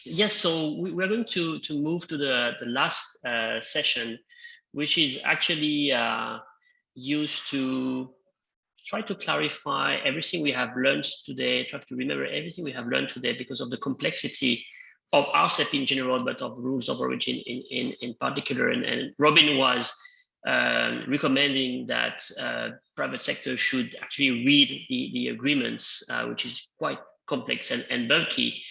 Yes, so we're going to move to the last session, which is actually used to try to clarify everything we have learned today, try to remember everything we have learned today because of the complexity of RCEP in general, but of rules of origin in particular. And Robin was recommending that private sector should actually read the agreements, which is quite complex and bulky.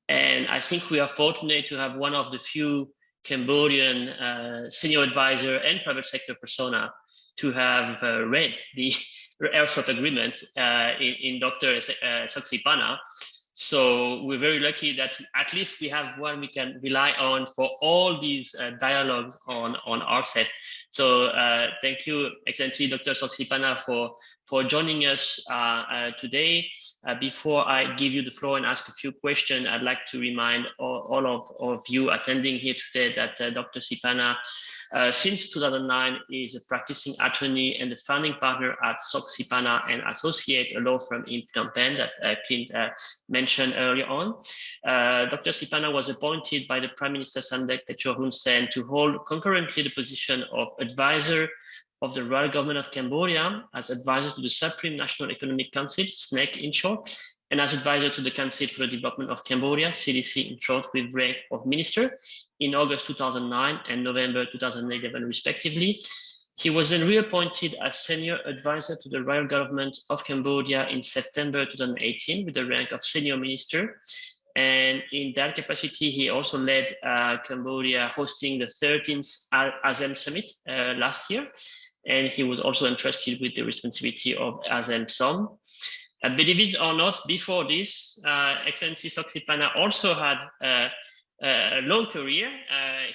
And I think we are fortunate to have one of the few Cambodian senior advisor and private sector persona to have read the RCEP agreement in Dr. Saksipana. So we're very lucky that at least we have one we can rely on for all these dialogues on RCEP. So thank you, Excellency Dr. Saksipana, for joining us today. Before I give you the floor and ask a few questions, I'd like to remind all of you attending here today that Dr. Sipana, since 2009, is a practicing attorney and the founding partner at Sipana and Associate, a law firm in Phnom Penh that Clint mentioned earlier on. Dr. Sipana was appointed by the Prime Minister Samdech Techo Hun Sen to hold concurrently the position of advisor of the Royal Government of Cambodia as advisor to the Supreme National Economic Council, SNEC in short, and as advisor to the Council for the Development of Cambodia, CDC in short, with rank of minister in August 2009 and November 2011 respectively. He was then reappointed as senior advisor to the Royal Government of Cambodia in September 2018 with the rank of senior minister. And in that capacity, he also led Cambodia hosting the 13th ASEM Summit last year. And he was also entrusted with the responsibility of ASEM SOM. Believe it or not, before this, Excellency Saksipana also had a long career.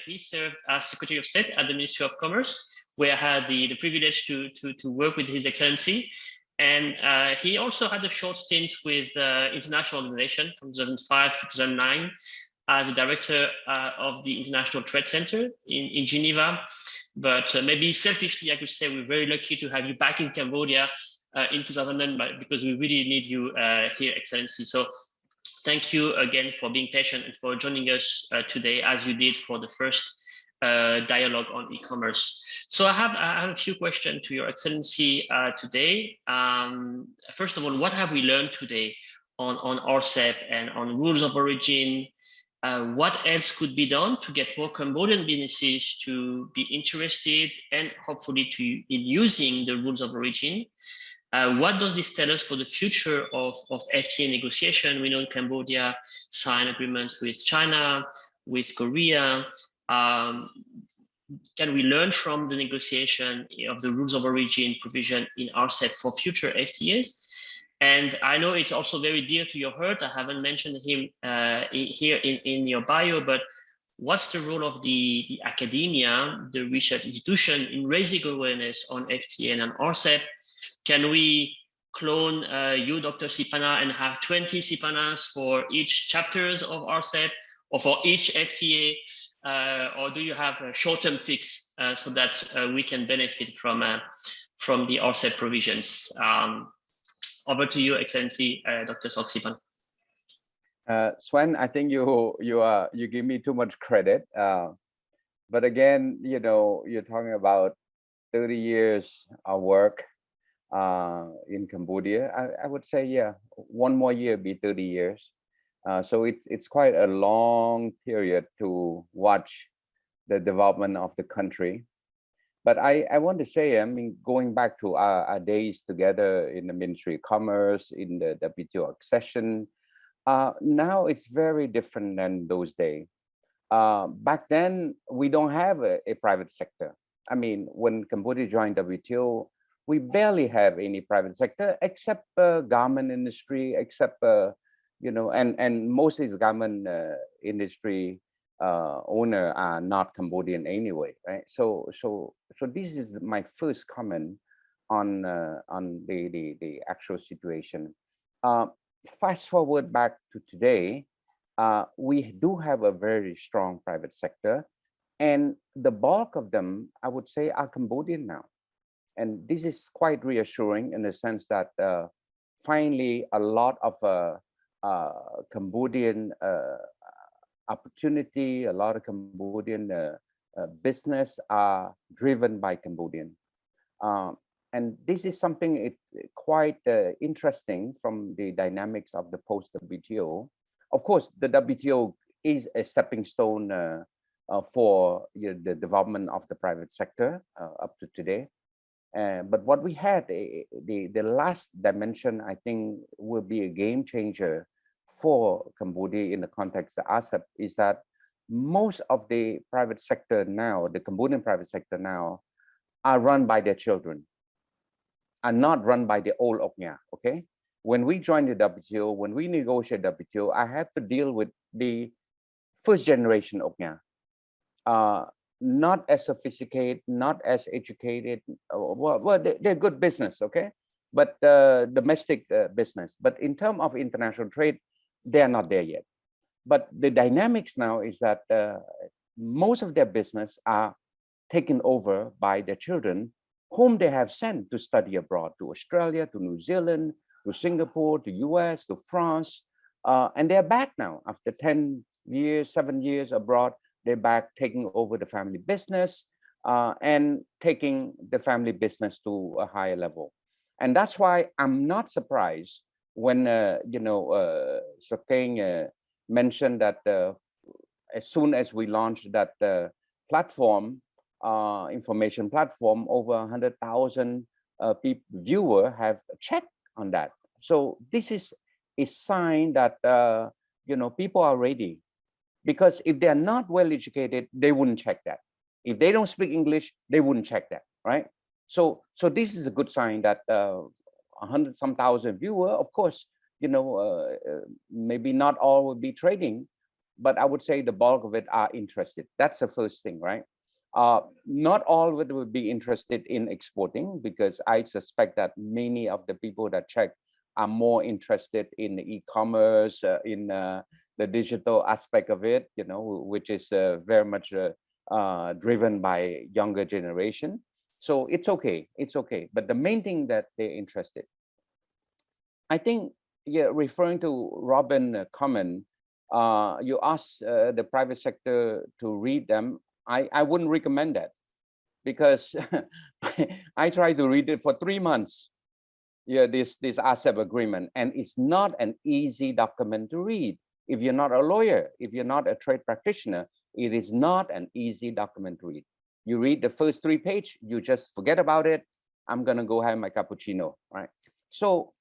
He served as Secretary of State at the Ministry of Commerce, where I had the privilege to work with His Excellency. And he also had a short stint with international organization from 2005 to 2009 as a director of the International Trade Center in Geneva. But maybe selfishly, I could say we're very lucky to have you back in Cambodia in 2009 because we really need you here, Excellency. So thank you again for being patient and for joining us today, as you did for the first dialogue on e-commerce. So I have a few questions to Your Excellency today. First of all, what have we learned today on RCEP and on rules of origin? What else could be done to get more Cambodian businesses to be interested and hopefully in using the rules of origin? What does this tell us for the future of FTA negotiation? We know in Cambodia signed agreements with China, with Korea. Can we learn from the negotiation of the rules of origin provision in RCEP for future FTAs? And I know it's also very dear to your heart. I haven't mentioned him here in your bio, but what's the role of the academia, the research institution in raising awareness on FTA and on RCEP? Can we clone you, Dr. Sipana, and have 20 Sipanas for each chapters of RCEP or for each FTA? Or do you have a short-term fix so that we can benefit from the RCEP provisions? Over to you, Excellency, Dr. Saksipana. Sven, I think you give me too much credit. But again, you know, you're talking about 30 years of work in Cambodia. I would say, yeah, one more year be 30 years. So it's quite a long period to watch the development of the country. But I want to say, I mean, going back to our days together in the Ministry of Commerce, in the WTO accession, now it's very different than those days. Back then, we don't have a private sector. I mean, when Cambodia joined WTO, we barely have any private sector except garment industry, except you know, and most of these garment industry owner are not Cambodian anyway, right? So this is my first comment on the actual situation. Fast forward back to today, we do have a very strong private sector, and the bulk of them, I would say, are Cambodian now. And this is quite reassuring in the sense that finally a lot of Cambodian opportunity, a lot of Cambodian business are driven by Cambodian. And this is something quite interesting from the dynamics of the post-WTO. Of course, the WTO is a stepping stone for the development of the private sector up to today. But what we had, the last dimension, I think, will be a game changer for Cambodia in the context of RCEP, is that most of the private sector now, the Cambodian private sector now, are run by their children, are not run by the old Oknya, okay? When we joined the WTO, when we negotiate WTO, I had to deal with the first generation Oknya. Not as sophisticated, not as educated. Well, they're good business, okay? But domestic business. But in terms of international trade, they're not there yet. But the dynamics now is that most of their business are taken over by their children, whom they have sent to study abroad, to Australia, to New Zealand, to Singapore, to US, to France. And they're back now after 10 years, 7 years abroad. They're back taking over the family business and taking the family business to a higher level. And that's why I'm not surprised when, Sokeng mentioned that as soon as we launched that platform, information platform, over 100,000 viewers have checked on that. So this is a sign that, people are ready. Because if they're not well educated, they wouldn't check that. If they don't speak English, they wouldn't check that, right? So this is a good sign that 100-some thousand viewers, of course, maybe not all will be trading, but I would say the bulk of it are interested. That's the first thing, right? Not all of it will be interested in exporting, because I suspect that many of the people that check are more interested in e-commerce, in the digital aspect of it, which is very much driven by younger generation. So it's okay, But the main thing that they're interested. I think, referring to Robin's comment, you asked the private sector to read them. I wouldn't recommend that, because I tried to read it for 3 months. This RCEP agreement, and it's not an easy document to read. If you're not a lawyer, if you're not a trade practitioner, it is not an easy document to read. You read the first 3 pages, you just forget about it. I'm gonna go have my cappuccino, right? So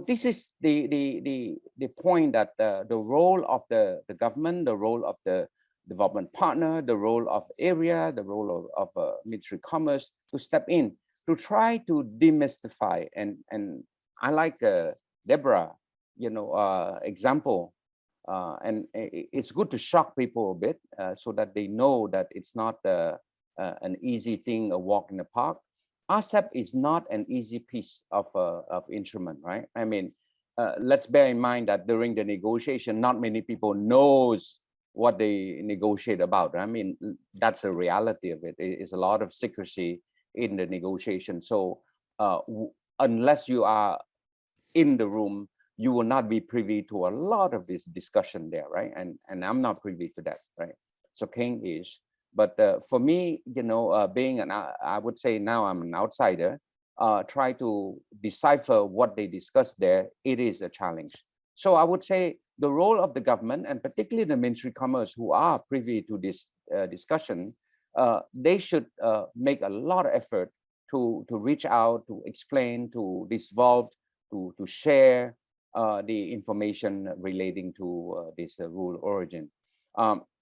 this is the point that the role of the government, the role of the development partner, the role of ERIA, the role of Ministry of Commerce to step in, to try to demystify. And I like Deborah, example. And it's good to shock people a bit so that they know that it's not an easy thing, a walk in the park. RCEP is not an easy piece of instrument, right? I mean, let's bear in mind that during the negotiation, not many people knows what they negotiate about. I mean, that's the reality of it. It's a lot of secrecy in the negotiation. So unless you are in the room, you will not be privy to a lot of this discussion there, right? And I'm not privy to that, right? So King is. But for me, being I would say now I'm an outsider, try to decipher what they discuss there, it is a challenge. So I would say the role of the government, and particularly the Ministry of Commerce, who are privy to this discussion, they should make a lot of effort to reach out, to explain, to dissolve, to share the information relating to this rule origin.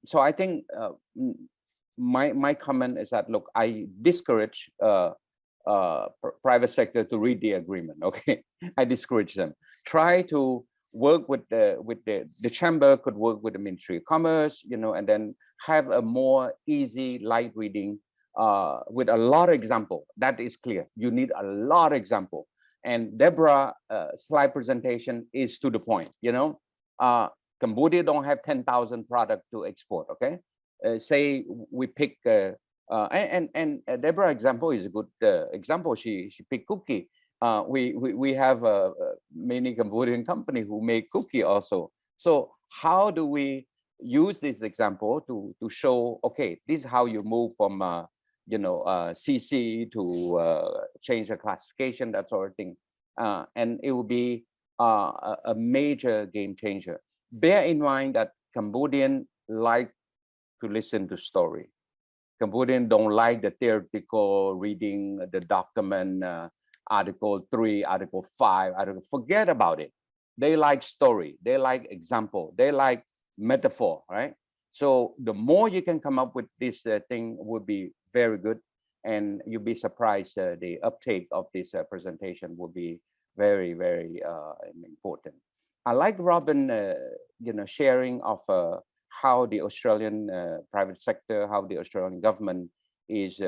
So I think my comment is that, look, I discourage private sector to read the agreement. Okay, I discourage them. Try to work with the chamber, could work with the Ministry of Commerce, and then have a more easy, light reading with a lot of example. That is clear. You need a lot of example. And Deborah slide presentation is to the point. Cambodia don't have 10,000 products to export. Okay, say we pick and Deborah example is a good example. She picked cookie. We have many Cambodian company who make cookie also. So how do we use this example to show, okay, this is how you move from CC to change the classification, that sort of thing, and it will be a major game changer. Bear in mind that Cambodian like to listen to story. Cambodian don't like the theoretical reading, the document, Article 3, Article 5, forget about it. They like story, they like example, they like metaphor, right? So the more you can come up with this thing would be very good, and you'll be surprised the uptake of this presentation will be very, very important. I like Robin, sharing of how the Australian private sector, how the Australian government is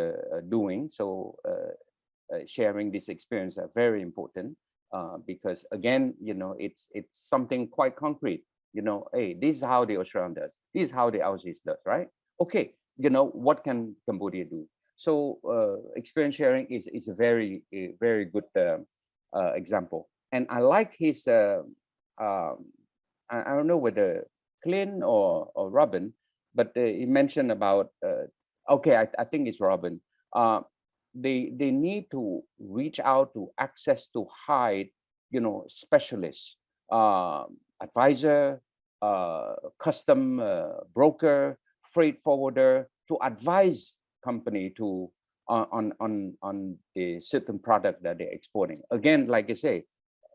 doing. So sharing this experience are very important because again, it's something quite concrete. Hey, this is how the Australian does. This is how the Aussies does, right? Okay, what can Cambodia do? So experience sharing is a very good example. And I like his, I don't know whether Clint or Robin, but he mentioned about, okay, I think it's Robin. They need to reach out to access to hide, specialists, advisor, custom broker, freight forwarder to advise company to on the certain product that they're exporting. Again, like I say,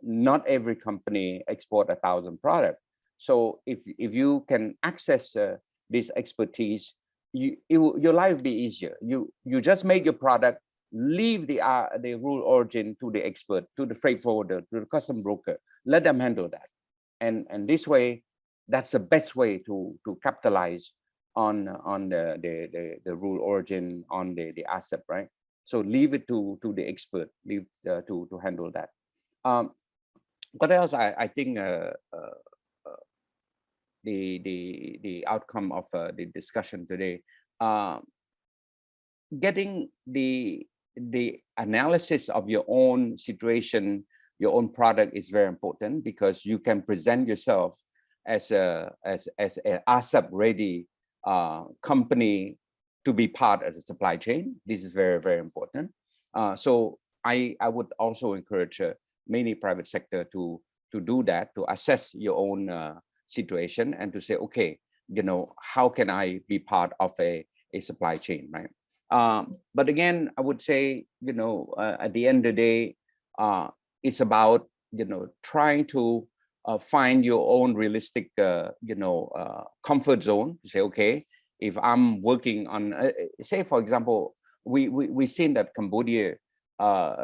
not every company export 1,000 products. So if you can access this expertise, your life will be easier. You just make your product, leave the rule origin to the expert, to the freight forwarder, to the custom broker. Let them handle that, and this way, that's the best way to capitalize on the rule origin, on the RCEP, right? So leave it to the expert, leave to handle that. What else? I think the outcome of the discussion today, getting the analysis of your own situation, your own product is very important, because you can present yourself as a RCEP ready company to be part of the supply chain. This is very, very important. So I would also encourage many private sector to do that, to assess your own situation and to say, okay, how can I be part of a supply chain, right? But again, I would say, at the end of the day, it's about, trying to find your own realistic, comfort zone. To say, okay, if I'm working on, say, for example, we've seen that Cambodia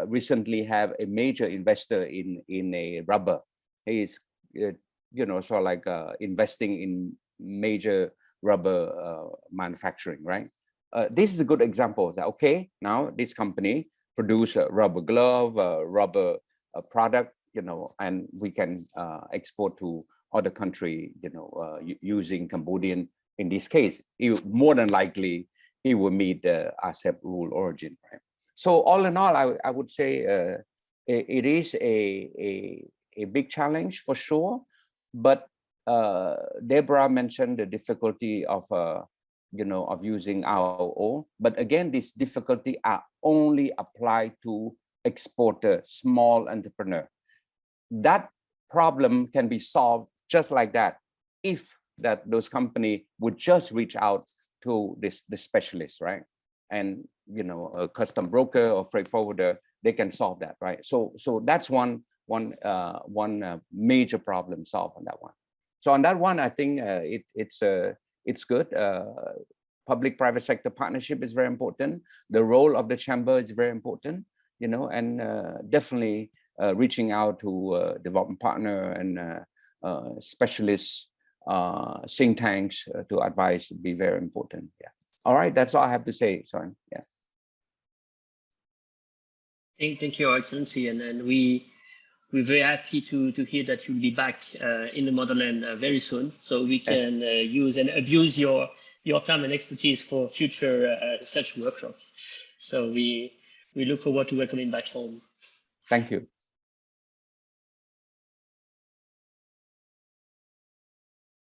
recently have a major investor in a rubber. He's, sort of like investing in major rubber manufacturing, right? This is a good example that, okay, now this company produce a rubber glove, rubber product, and we can export to other country, using Cambodian. In this case, more than likely, it will meet the RCEP rule origin, right? So all in all, I would say it is a big challenge for sure, but Deborah mentioned the difficulty of of using ROO, but again, this difficulty are only applied to exporter, small entrepreneur. That problem can be solved just like that, if those company would just reach out to the specialist, right? And a custom broker or freight forwarder, they can solve that, right? So that's one major problem solved on that one. So on that one, I think it's good. Public-private sector partnership is very important. The role of the chamber is very important, and definitely reaching out to development partner and specialists, think tanks to advise would be very important. Yeah. All right, that's all I have to say. Sorry. Yeah. Thank you, Your Excellency, and then we're very happy to hear that you'll be back in the motherland very soon, so we can use and abuse your time and expertise for future such workshops. So we look forward to welcoming back home. Thank you.